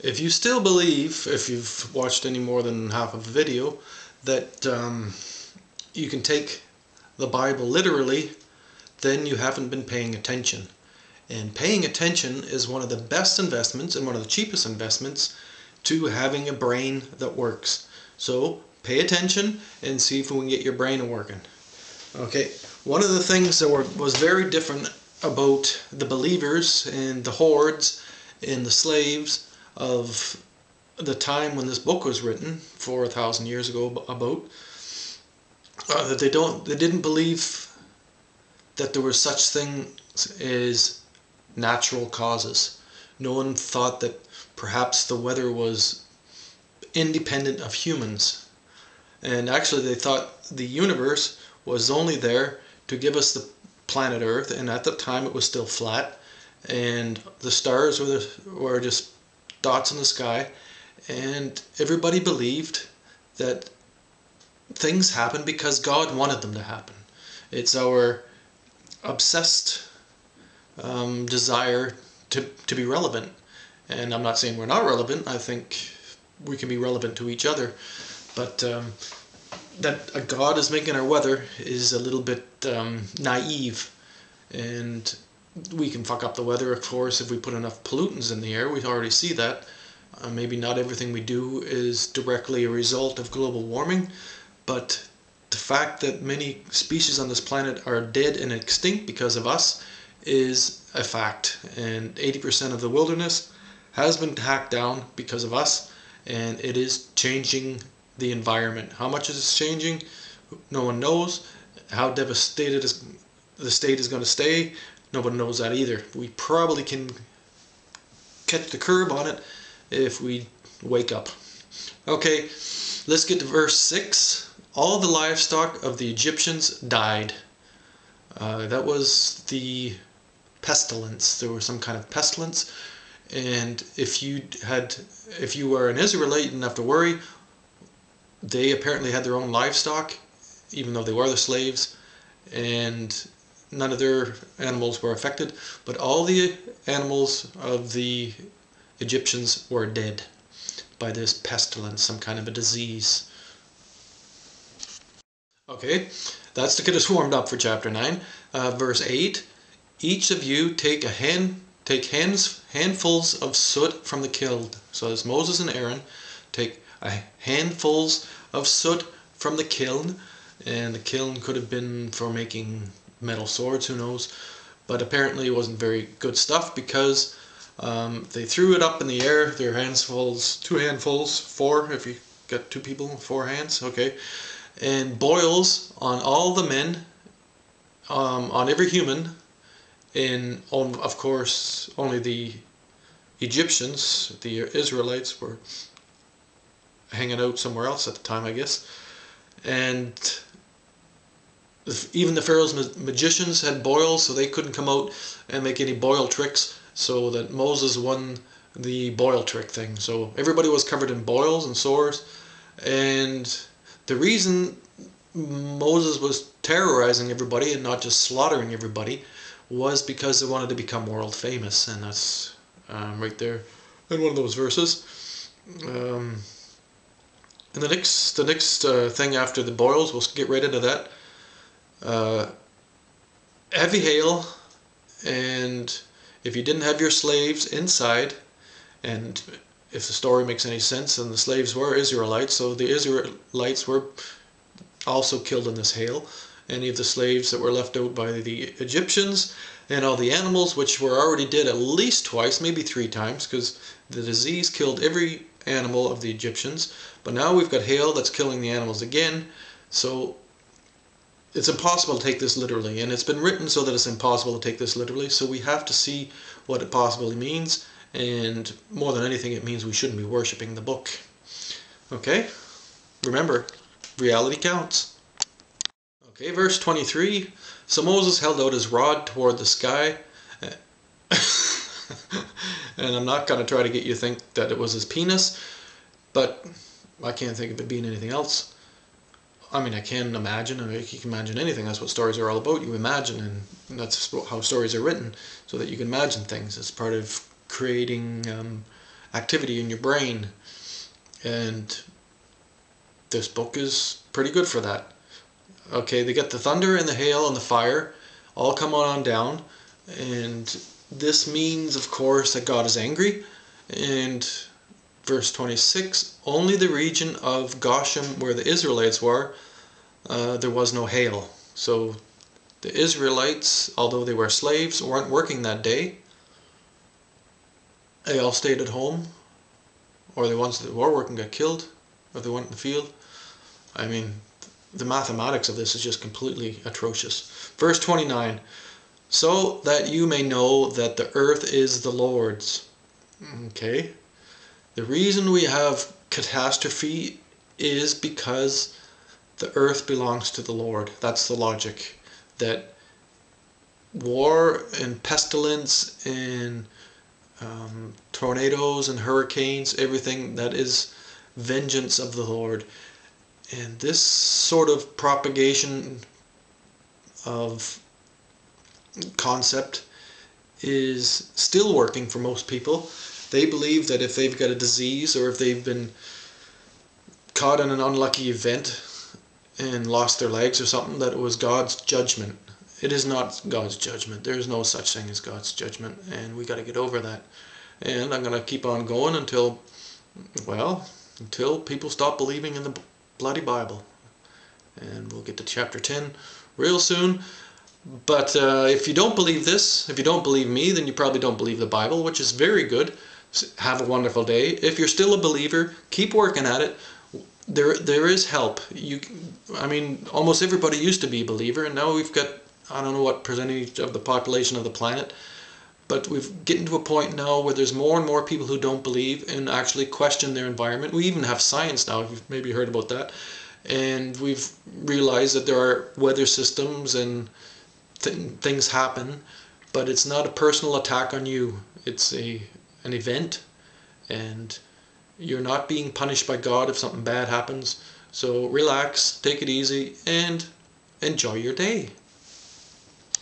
If you still believe, if you've watched any more than half of the video, that you can take the Bible literally, then you haven't been paying attention. And paying attention is one of the best investments and one of the cheapest investments to having a brain that works. So pay attention and see if we can get your brain working. Okay, one of the things that was very different about the believers and the hordes and the slaves of the time when this book was written 4,000 years ago about that they didn't believe that there was such things as natural causes. No one thought that perhaps the weather was independent of humans, and actually they thought the universe was only there to give us the planet Earth, and at the time it was still flat, and the stars were just dots in the sky, and everybody believed that things happen because God wanted them to happen. It's our obsessed desire to be relevant, and I'm not saying we're not relevant. I think we can be relevant to each other, but that a God is making our weather is a little bit naive, and we can fuck up the weather, of course, if we put enough pollutants in the air. We already see that. Maybe not everything we do is directly a result of global warming, but the fact that many species on this planet are dead and extinct because of us is a fact. And 80% of the wilderness has been hacked down because of us, and it is changing the environment. How much is it changing? No one knows. How devastated the state is going to stay? Nobody knows that either. We probably can catch the curb on it if we wake up. Okay, let's get to verse 6. All the livestock of the Egyptians died. That was the pestilence. There was some kind of pestilence, and if you were an Israelite, you didn't have to worry. They apparently had their own livestock, even though they were the slaves, and none of their animals were affected, but all the animals of the Egyptians were dead by this pestilence, some kind of a disease. Okay, that's to get us warmed up for chapter 9. Verse 8, each of you take handfuls of soot from the kiln. So as Moses and Aaron take handfuls of soot from the kiln, and the kiln could have been for making metal swords, who knows, but apparently it wasn't very good stuff, because they threw it up in the air, their handfuls, 2 handfuls, 4 if you got 2 people, 4 hands, okay, and boils on all the men, on every human, and of course only the Egyptians, the Israelites, were hanging out somewhere else at the time, I guess, and even the Pharaoh's magicians had boils, so they couldn't come out and make any boil tricks, so that Moses won the boil trick thing. So everybody was covered in boils and sores, and the reason Moses was terrorizing everybody and not just slaughtering everybody was because they wanted to become world famous, and that's right there in one of those verses. And the next thing after the boils, we'll get right into that. Heavy hail, and if you didn't have your slaves inside, and if the story makes any sense, then the slaves were Israelites, so the Israelites were also killed in this hail. Any of the slaves that were left out by the Egyptians, and all the animals, which were already dead at least twice, maybe 3 times, because the disease killed every animal of the Egyptians, but now we've got hail that's killing the animals again, so it's impossible to take this literally, and it's been written so that it's impossible to take this literally, so we have to see what it possibly means, and more than anything it means we shouldn't be worshipping the book. Okay, remember, reality counts. Okay, verse 23, so Moses held out his rod toward the sky, and I'm not going to try to get you to think that it was his penis, but I can't think of it being anything else. I mean, I can imagine, you can imagine anything. That's what stories are all about. You imagine, and that's how stories are written, so that you can imagine things. It's part of creating activity in your brain. And this book is pretty good for that. Okay, they get the thunder and the hail and the fire all come on down, and this means, of course, that God is angry. And verse 26, only the region of Goshem, where the Israelites were, there was no hail. So the Israelites, although they were slaves, weren't working that day. They all stayed at home, or the ones that were working got killed, or they went in the field. I mean, the mathematics of this is just completely atrocious. Verse 29, so that you may know that the earth is the Lord's. Okay, the reason we have catastrophe is because the earth belongs to the Lord. That's the logic. That war and pestilence and tornadoes and hurricanes, everything, that is vengeance of the Lord. And this sort of propagation of concept is still working for most people. They believe that if they've got a disease, or if they've been caught in an unlucky event and lost their legs or something, that it was God's judgment. It is not God's judgment. There is no such thing as God's judgment, and we got to get over that. And I'm going to keep on going until, well, until people stop believing in the bloody Bible. And we'll get to chapter 10 real soon. But if you don't believe this, if you don't believe me, then you probably don't believe the Bible, which is very good. Have a wonderful day. If you're still a believer, keep working at it. There is help. I mean, almost everybody used to be a believer, and now we've got, I don't know what percentage of the population of the planet, but we've getting to a point now where there's more and more people who don't believe and actually question their environment. We even have science now, you've maybe heard about that. And we've realized that there are weather systems and things happen, but it's not a personal attack on you. It's an event, and you're not being punished by God if something bad happens. So relax, take it easy, and enjoy your day.